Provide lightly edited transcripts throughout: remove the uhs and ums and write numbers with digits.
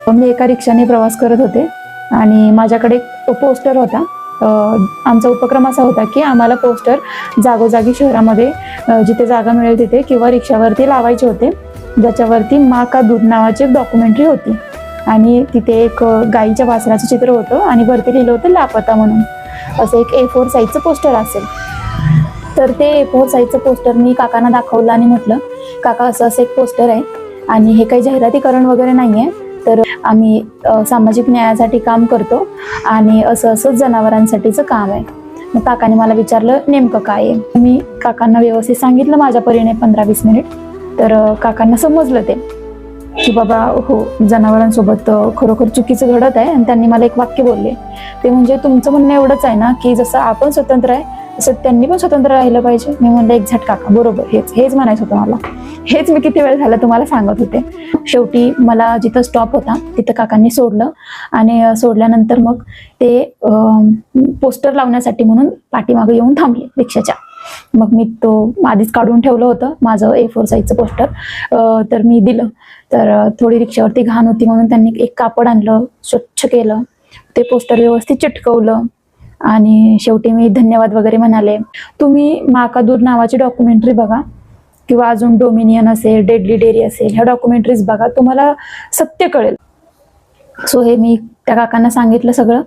मी एका रिक्षाने प्रवास करत होते आणि माझ्याकडे पोस्टर होता. आमचा उपक्रम असा होता की आम्हाला पोस्टर जागोजागी शहरामध्ये जिथे जागा मिळेल तिथे किंवा रिक्षावरती लावायचे होते, ज्याच्यावरती माँ का दूध नावाची एक डॉक्युमेंटरी होती आणि तिथे एक गाईच्या वासराचं चित्र होतं आणि वरती लिहिलं होतं लापता म्हणून. असं एक A4 साईजचं पोस्टर असेल. तर ते A4 साईजचं पोस्टर मी काकांना दाखवलं आणि म्हटलं, काका असं असं एक पोस्टर आहे आणि हे काही जाहिरातीकरण वगैरे नाही आहे, तर आम्ही सामाजिक न्यायासाठी काम करतो आणि असं असं जनावरांसाठीचं काम आहे. मग काकाने मला विचारलं नेमकं काय आहे. मी काकांना व्यवस्थित सांगितलं माझ्या परीने 15-20 मिनिट. तर काकांना समजलं ते की बाबा हो, जनावरांसोबत खरोखर चुकीचं घडत आहे. आणि त्यांनी मला एक वाक्य बोलले, ते म्हणजे तुमचं म्हणणं एवढंच आहे ना की जसं आपण स्वतंत्र आहे तसं त्यांनी पण स्वतंत्र राहिलं पाहिजे. मी म्हणलं एक्झॅक्ट काका, बरोबर, हेच म्हणायचं होतं मला. हेच मी किती वेळ झालं तुम्हाला सांगत होते. शेवटी मला जिथं स्टॉप होता तिथं काकांनी सोडलं आणि सोडल्यानंतर मग ते पोस्टर लावण्यासाठी म्हणून पाठीमागे येऊन थांबले रिक्षाच्या. मग मी तो आधीच काढून ठेवलं होतं माझं A4 साईजचं पोस्टर, तर मी दिलं. तर थोडी रिक्षावरती घाण होती म्हणून त्यांनी एक कापड आणलं, स्वच्छ केलं, ते पोस्टर व्यवस्थित चिटकवलं आणि शेवटी मी धन्यवाद वगैरे म्हणाले. तुम्ही माँ का दूध नावाची डॉक्युमेंटरी बघा किंवा अजून डोमिनियन असेल, डेडली डेअरी असेल, ह्या डॉक्युमेंटरीज बघा, तुम्हाला सत्य कळेल. सो हे मी त्या काकांना सांगितलं सगळं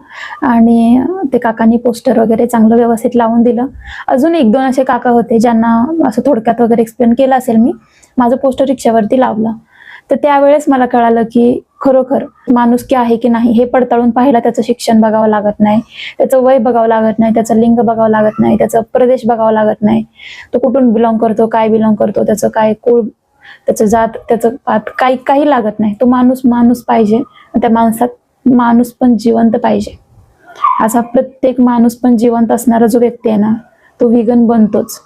आणि ते काकांनी पोस्टर वगैरे चांगलं व्यवस्थित लावून दिलं. अजून 1-2 असे काका होते ज्यांना असं थोडक्यात वगैरे एक्सप्लेन केलं असेल मी. माझं पोस्टर रिक्षावरती लावलं. तर त्यावेळेस मला कळालं की खरोखर माणुसकी आहे की नाही हे पडताळून पाहायला त्याचं शिक्षण बघावं लागत नाही, त्याचं वय बघावं लागत नाही, त्याचं लिंग बघावं लागत नाही, त्याचा प्रदेश बघावा लागत नाही, तो कुठून बिलॉंग करतो, काय बिलॉंग करतो, त्याचं काय कुळ, त्याचं जात, त्याचं पात, काही लागत नाही. तो माणूस पाहिजे. त्या माणसात माणूस पण जिवंत पाहिजे. असा प्रत्येक माणूस पण जिवंत असणारा जो व्यक्ती आहे ना, तो व्हीगन बनतोच.